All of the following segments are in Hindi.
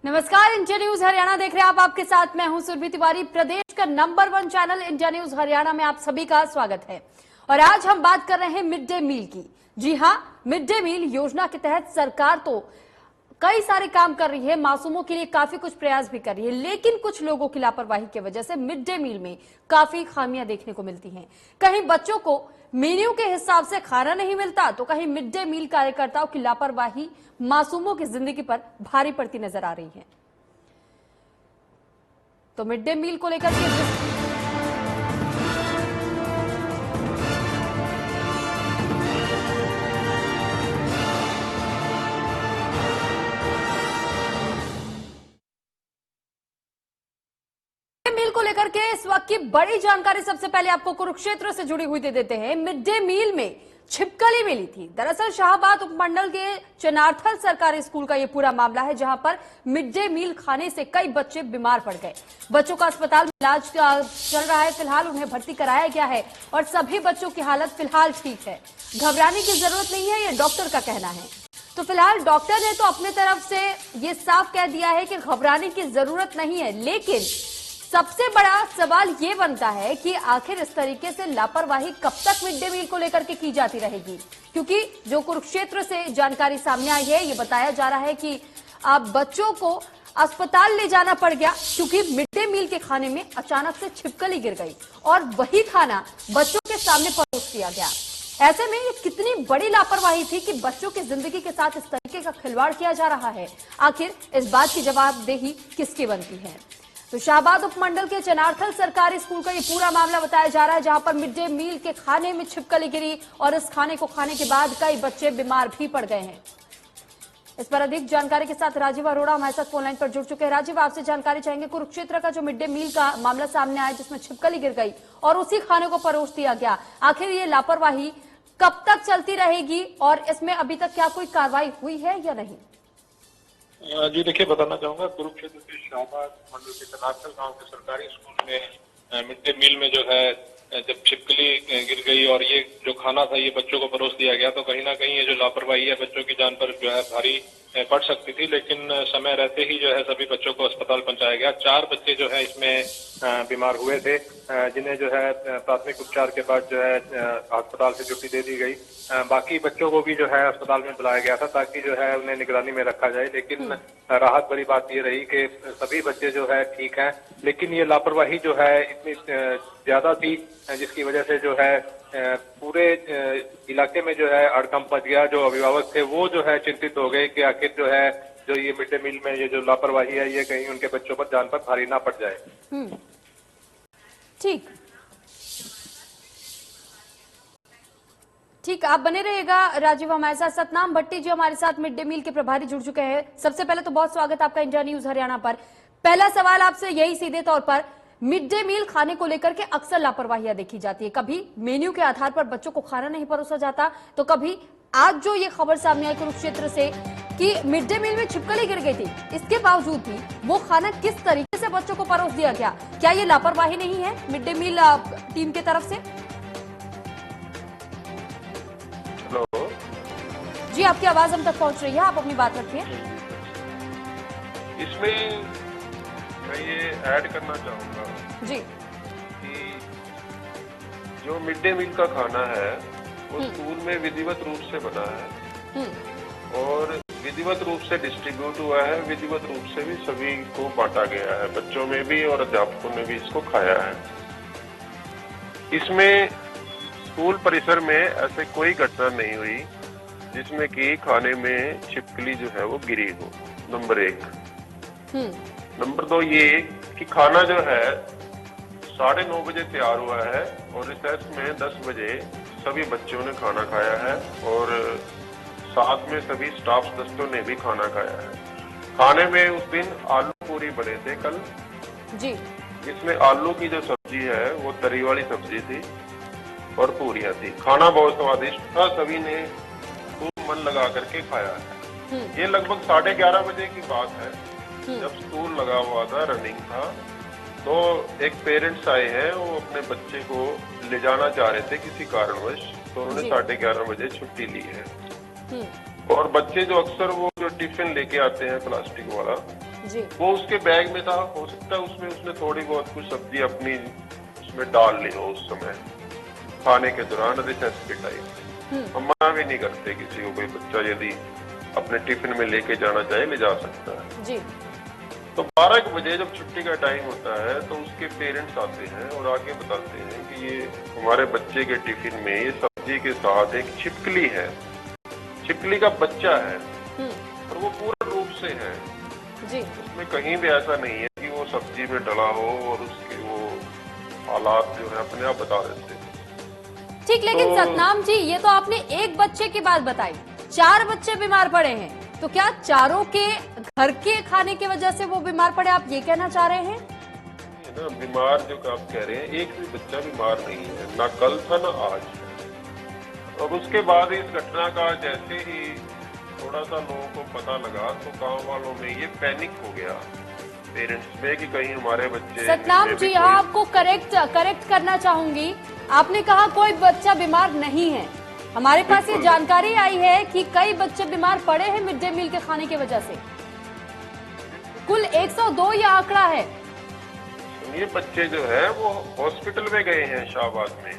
नमस्कार, इंडिया न्यूज हरियाणा देख रहे हैं आप। आपके साथ मैं हूं सुरभि तिवारी। प्रदेश का number 1 channel India news Haryana में आप सभी का स्वागत है। और आज हम बात कर रहे हैं मिड डे मील की। जी हां, मिड डे मील योजना के तहत सरकार तो कई सारे काम कर रही है, मासूमों के लिए काफी कुछ प्रयास भी कर रही है, लेकिन कुछ लोगों की लापरवाही की वजह से मिड डे मील में काफी खामियां देखने को मिलती हैं। कहीं बच्चों को मेन्यू के हिसाब से खाना नहीं मिलता, तो कहीं मिड डे मील कार्यकर्ताओं की लापरवाही मासूमों की जिंदगी पर भारी पड़ती नजर आ रही है। तो मिड डे मील को लेकर के लेकर के इस वक्त की बड़ी जानकारी सबसे पहले आपको कुरुक्षेत्र से जुड़ी हुई दे देते हैं। मिड डे मील में छिपकली मिली थी। दरअसल शाहबाद उपमंडल के चनार्थल सरकारी स्कूल का यह पूरा मामला है, जहां पर मिड डे मील खाने से कई बच्चे बीमार पड़ गए। बच्चों का अस्पताल में इलाज चल रहा है, फिलहाल उन्हें भर्ती कराया गया है और सभी बच्चों की हालत फिलहाल ठीक है। घबराने की जरूरत नहीं है, यह डॉक्टर का कहना है। तो फिलहाल डॉक्टर ने तो अपने तरफ से ये साफ कह दिया है कि घबराने की जरूरत नहीं है, लेकिन सबसे बड़ा सवाल ये बनता है कि आखिर इस तरीके से लापरवाही कब तक मिड डे मील को लेकर के की जाती रहेगी। क्योंकि जो कुरुक्षेत्र से जानकारी सामने आई है, ये बताया जा रहा है कि अब बच्चों को अस्पताल ले जाना पड़ गया क्योंकि मिड डे मील के खाने में अचानक से छिपकली गिर गई और वही खाना बच्चों के सामने परोस दिया गया। ऐसे में ये कितनी बड़ी लापरवाही थी कि बच्चों की जिंदगी के साथ इस तरीके का खिलवाड़ किया जा रहा है। आखिर इस बात की जवाबदेही किसकी बनती है? तो शाहबाद उपमंडल के चनार्थल सरकारी स्कूल का ये पूरा मामला बताया जा रहा है, जहां पर मिड डे मील के खाने में छिपकली गिरी और इस खाने को खाने के बाद कई बच्चे बीमार भी पड़ गए हैं। इस पर अधिक जानकारी के साथ राजीव अरोड़ा हमारे साथ फोन लाइन पर जुड़ चुके हैं। राजीव, आपसे जानकारी चाहेंगे, कुरुक्षेत्र का जो मिड डे मील का मामला सामने आया जिसमें छिपकली गिर गई और उसी खाने को परोस दिया गया, आखिर ये लापरवाही कब तक चलती रहेगी और इसमें अभी तक क्या कोई कार्रवाई हुई है या नहीं? जी देखिए, बताना चाहूंगा, कुरुक्षेत्र के शाहबाद मंडल के चनार्थल गांव के सरकारी स्कूल में मिड डे मील में जो है जब छिपकली गिर गई और ये जो खाना था ये बच्चों को परोस दिया गया, तो कहीं ना कहीं ये जो लापरवाही है बच्चों की जान पर जो है भारी पड़ सकती थी। लेकिन समय रहते ही जो है सभी बच्चों को अस्पताल पहुंचाया गया। 4 बच्चे जो है इसमें बीमार हुए थे, जिन्हें जो है प्राथमिक उपचार के बाद जो है अस्पताल से छुट्टी दे दी गई। बाकी बच्चों को भी जो है अस्पताल में बुलाया गया था ताकि जो है उन्हें निगरानी में रखा जाए। लेकिन राहत भरी बात ये रही कि सभी बच्चे जो है ठीक हैं, लेकिन ये लापरवाही जो है इतनी ज्यादा थी जिसकी वजह से जो है पूरे इलाके में जो है हड़कंप मच गया। जो अभिभावक थे वो जो है चिंतित हो गए कि आखिर जो है जो ये मिड डे मील में ये जो लापरवाही है ये कहीं उनके बच्चों पर जान पर भारी ना पड़ जाए। ठीक, आप बने रहिएगा राजीव हमारे साथ। सतनाम भट्टी जी हमारे साथ मिड डे मील के प्रभारी जुड़ चुके हैं। सबसे पहले तो बहुत स्वागत आपका इंडिया न्यूज हरियाणा पर। पहला सवाल आपसे यही सीधे तौर पर, मिड डे मील खाने को लेकर के अक्सर लापरवाहियां देखी जाती है। कभी मेन्यू के आधार पर बच्चों को खाना नहीं परोसा जाता, तो कभी आज जो ये खबर सामने आई कुरुक्षेत्र से कि मिड डे मील में छिपकली गिर गई थी, इसके बावजूद भी वो खाना किस तरीके से बच्चों को परोस दिया गया, क्या ये लापरवाही नहीं है मिड डे मील टीम की तरफ से? हेलो जी, आपकी आवाज हम तक पहुंच रही है, आप अपनी बात रखिए। इसमें मैं ये ऐड करना चाहूंगा जी कि जो मिड डे मील का खाना है वो स्कूल में विधिवत रूप से बना है और विधिवत रूप से डिस्ट्रीब्यूट हुआ है, विधिवत रूप से भी सभी को बांटा गया है, बच्चों में भी और अध्यापकों ने भी इसको खाया है। इसमें स्कूल परिसर में ऐसे कोई घटना नहीं हुई जिसमें कि खाने में छिपकली जो है वो गिरी हो, नंबर 1। नंबर 2 ये कि खाना जो है 9:30 बजे तैयार हुआ है और रिसेस में 10 बजे सभी बच्चों ने खाना खाया है और साथ में सभी स्टाफ सदस्यों ने भी खाना खाया है। खाने में उस दिन आलू पूरी बने थे कल जी, जिसमें आलू की जो सब्जी है वो तरी वाली सब्जी थी और पूरियां थी। खाना बहुत स्वादिष्ट था, सभी ने खूब मन लगा करके खाया है। ये लगभग 11:30 बजे की बात है, जब स्कूल लगा हुआ था, रनिंग था, तो एक पेरेंट्स आए हैं, वो अपने बच्चे को ले जाना चाह रहे थे किसी कारणवश, तो उन्होंने 11:30 बजे छुट्टी ली है। और बच्चे जो अक्सर वो जो टिफिन लेके आते हैं प्लास्टिक वाला, जी। वो उसके बैग में था, हो सकता है उसमें उसने थोड़ी बहुत कुछ सब्जी अपनी उसमें डाल ली हो उस समय खाने के दौरान, रिसेस के टाइम। हम मना भी नहीं करते किसी को, कोई बच्चा यदि अपने टिफिन में लेके जाना चाहे ले जा सकता है जी। तो 12 बजे जब छुट्टी का टाइम होता है तो उसके पेरेंट्स आते हैं और आके बताते हैं कि ये हमारे बच्चे के टिफिन में ये सब्जी के साथ एक छिपकली है, छिपकली का बच्चा है और वो पूर्ण रूप से है जी। उसमें कहीं भी ऐसा नहीं है कि वो सब्जी में डला हो और उसके वो हालात जो है अपने आप बता देते हैं। ठीक, लेकिन सतनाम जी ये तो आपने एक बच्चे की बात बताई, 4 बच्चे बीमार पड़े हैं, तो क्या चारों के घर के खाने की वजह से वो बीमार पड़े, आप ये कहना चाह रहे हैं? ना बीमार जो आप कह रहे हैं, एक भी बच्चा बीमार नहीं है, ना कल था ना आज। और उसके बाद इस घटना का जैसे ही थोड़ा सा लोगों को पता लगा तो गांव वालों में ये पैनिक हो गया पेरेंट्स में कि कहीं हमारे बच्चे। सतनाम जी आपको करेक्ट करना चाहूंगी, आपने कहा कोई बच्चा बीमार नहीं है, हमारे पास ये जानकारी आई है कि कई बच्चे बीमार पड़े हैं मिड डे मील के खाने की वजह से, कुल 102 ये आंकड़ा है। ये बच्चे जो है वो हॉस्पिटल में गए हैं शाहबाद में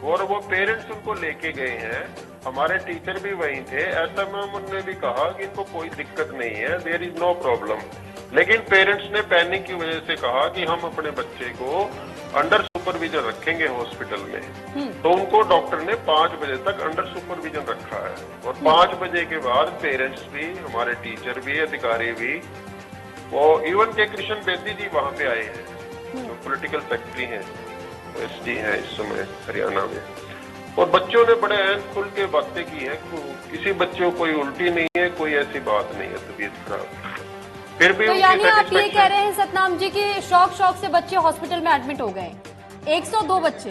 और वो पेरेंट्स उनको लेके गए हैं, हमारे टीचर भी वहीं थे, ऐसा में उन्होंने भी कहा कि इनको कोई दिक्कत नहीं है, देयर इज नो प्रॉब्लम। लेकिन पेरेंट्स ने पैनिक की वजह से कहा कि हम अपने बच्चे को अंडर सुपरविजन रखेंगे हॉस्पिटल में, तो उनको डॉक्टर ने 5 बजे तक अंडर सुपरविजन रखा है और 5 बजे के बाद पेरेंट्स भी, हमारे टीचर भी, अधिकारी भी, वो इवन के कृष्ण बेदी जी वहां पे आए हैं जो पॉलिटिकल सेक्रेटरी हैं, एसडी हैं इस समय हरियाणा में, और बच्चों ने बड़े ऐन खुल के बातें की हैं, किसी बच्चे को कोई उल्टी नहीं है, कोई ऐसी बात नहीं है तबीयत खराब। फिर भी तो यानी आप ये कह रहे हैं सतनाम जी कि शौक से बच्चे हॉस्पिटल में एडमिट हो गए, 102 बच्चे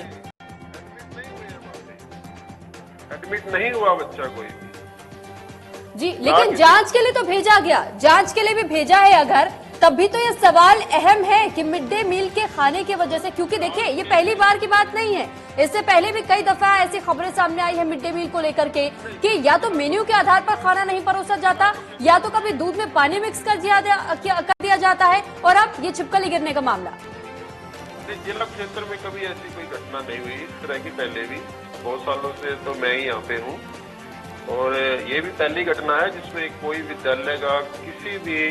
एडमिट नहीं हुआ बच्चा कोई जी, लेकिन जांच के लिए तो भेजा गया, जांच के लिए भी भेजा है अगर, तब भी तो ये सवाल अहम है कि मिड डे मील के खाने की वजह से, क्योंकि देखिए ये पहली बार की बात नहीं है, इससे पहले भी कई दफा ऐसी खबरें सामने आई है मिड डे मील को लेकर के कि या तो मेन्यू के आधार पर खाना नहीं परोसा जाता या तो कभी दूध में पानी मिक्स कर दिया जाता है, और अब ये छिपकली गिरने का मामला। जिला क्षेत्र में कभी ऐसी कोई घटना नहीं हुई इस तरह की, पहले भी बहुत सालों से तो मैं ही यहाँ पे हूँ और ये भी पहली घटना है जिसमें कोई विद्यालय का किसी भी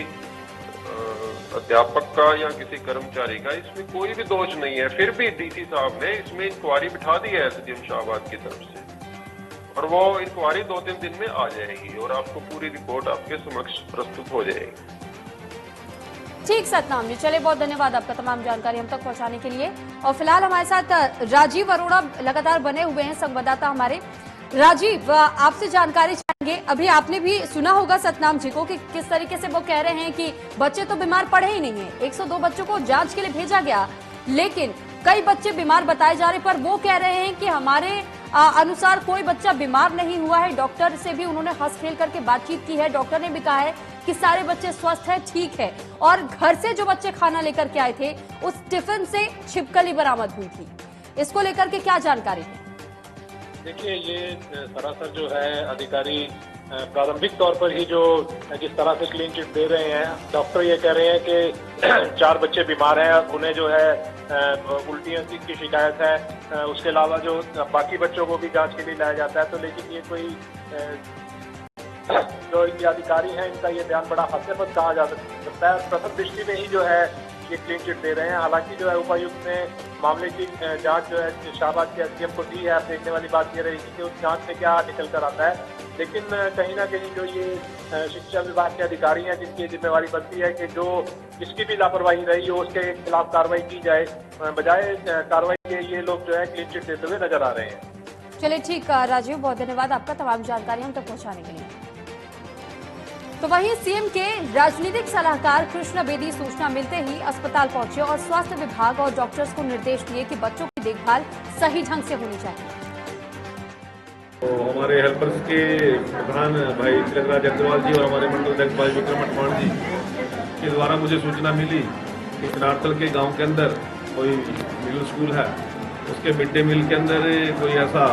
अध्यापक का या किसी कर्मचारी का इसमें कोई भी दोष नहीं है। फिर भी डीसी साहब ने इसमें इंक्वायरी बिठा दी है एसडीएम शाहबाद की तरफ से, और वो इंक्वायरी 2-3 दिन में आ जाएगी और आपको पूरी रिपोर्ट आपके समक्ष प्रस्तुत हो जाएगी। ठीक सतनाम जी, चलिए बहुत धन्यवाद आपका तमाम जानकारी हम तक पहुंचाने के लिए। और फिलहाल हमारे साथ राजीव अरोड़ा लगातार बने हुए हैं, संवाददाता हमारे। राजीव, आपसे जानकारी चाहेंगे, अभी आपने भी सुना होगा सतनाम जी को कि किस तरीके से वो कह रहे हैं कि बच्चे तो बीमार पड़े ही नहीं है, 102 बच्चों को जांच के लिए भेजा गया, लेकिन कई बच्चे बीमार बताए जा रहे, पर वो कह रहे हैं कि हमारे अनुसार कोई बच्चा बीमार नहीं हुआ है। डॉक्टर से भी उन्होंने हंस खेल करके बातचीत की है, डॉक्टर ने भी कहा है कि सारे बच्चे स्वस्थ हैं, ठीक है, और घर से जो बच्चे खाना लेकर के आए थे उस टिफिन से छिपकली बरामद हुई थी, इसको लेकर के क्या जानकारी है? देखिए, ये सरासर जो है अधिकारी प्रारंभिक तौर पर ही जो जिस तरह से क्लीन चिट दे रहे हैं, डॉक्टर ये कह रहे हैं कि 4 बच्चे बीमार हैं, उन्हें जो है उल्टियों की शिकायत है, उसके अलावा जो बाकी बच्चों को भी जांच के लिए लाया जाता है, तो लेकिन ये कोई जो इनके अधिकारी हैं इनका ये बयान बड़ा हास्यास्पद कहा जा सकता है। प्रथम दृष्टि में ही जो है ये क्लीन चिट दे रहे हैं, हालांकि जो है उपायुक्त ने मामले की जांच जो है शाहबाद के एसडीएम को दी है। अब देखने वाली बात ये रहेगी कि उस जांच में क्या निकल कर आता है, लेकिन कहीं ना कहीं जो ये शिक्षा विभाग के अधिकारी हैं जिनकी जिम्मेवारी बनती है कि जो जिसकी भी लापरवाही रही हो उसके खिलाफ कार्रवाई की जाए, बजाय कार्रवाई के ये लोग जो है क्लीन चिट देते हुए नजर आ रहे हैं। चलिए ठीक राजीव, बहुत धन्यवाद आपका तमाम जानकारी हम तक पहुंचाने के लिए। तो वहीं सीएम के राजनीतिक सलाहकार कृष्ण बेदी सूचना मिलते ही अस्पताल पहुंचे और स्वास्थ्य विभाग और डॉक्टर्स को निर्देश दिए कि बच्चों की देखभाल सही ढंग से होनी चाहिए। तो हमारे हेल्पर्स के प्रधान भाई तिलकराज अग्रवाल जी और हमारे मंडल अध्यक्ष भाई विक्रम अठवाण जी के द्वारा मुझे सूचना मिली कि चनारथल के गांव के अंदर कोई मिडिल स्कूल है, उसके मिड डे मील के अंदर कोई ऐसा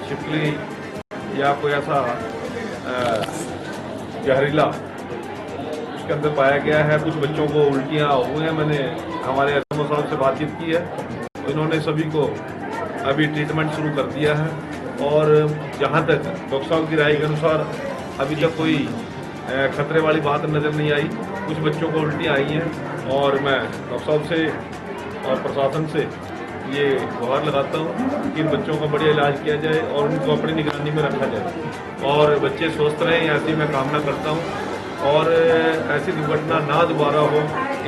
छिपकली या कोई ऐसा जहरीला उसके अंदर पाया गया है। कुछ बच्चों को उल्टियाँ हुई हैं। मैंने हमारे एसएमओ साहब से बातचीत की है, इन्होंने सभी को अभी ट्रीटमेंट शुरू कर दिया है। और जहाँ तक डॉक्टर साहब की राय के अनुसार अभी तक कोई खतरे वाली बात नज़र नहीं आई। कुछ बच्चों को उल्टियाँ आई हैं और मैं डॉक्टर साहब से और प्रशासन से ये गुहार लगाता हूँ कि इन बच्चों का बढ़िया इलाज किया जाए और उनको अपनी निगरानी में रखा जाए और बच्चे स्वस्थ रहें, ऐसी मैं कामना करता हूँ। और ऐसी दुर्घटना ना दोबारा हो,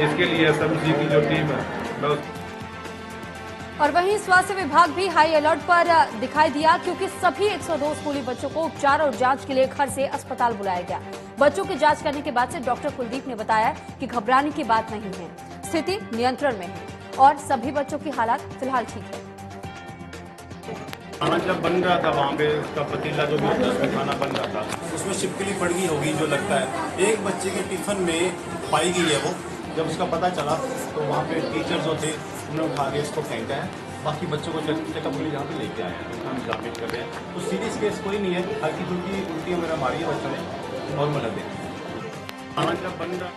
इसके लिए एसएमसी की जो टीम है मैं और वहीं स्वास्थ्य विभाग भी हाई अलर्ट पर दिखाई दिया, क्योंकि सभी 102 स्कूली बच्चों को उपचार और जांच के लिए घर से अस्पताल बुलाया गया। बच्चों की जांच करने के बाद से डॉक्टर कुलदीप ने बताया कि घबराने की बात नहीं है, स्थिति नियंत्रण में है और सभी बच्चों की हालत फिलहाल ठीक है। खाना जब बन रहा था वहाँ पे उसका पतीला जो भी होता है उसमें खाना बन रहा था, उसमें छिपकली पड़ गई होगी जो लगता है। एक बच्चे के टिफिन में पाई गई है वो, जब उसका पता चला तो वहाँ पे टीचर जो थे उन्होंने उठा के इसको फेंका है। बाकी बच्चों को चेकअप के लिए यहाँ पे लेके आए हैं, हम एग्जामिन कर रहे हैं। तो सीरियस केस कोई नहीं है, हल्की फुल्की उल्टी मेरा मारी है बच्चों ने, नॉर्मल है। खाना जब बन रहा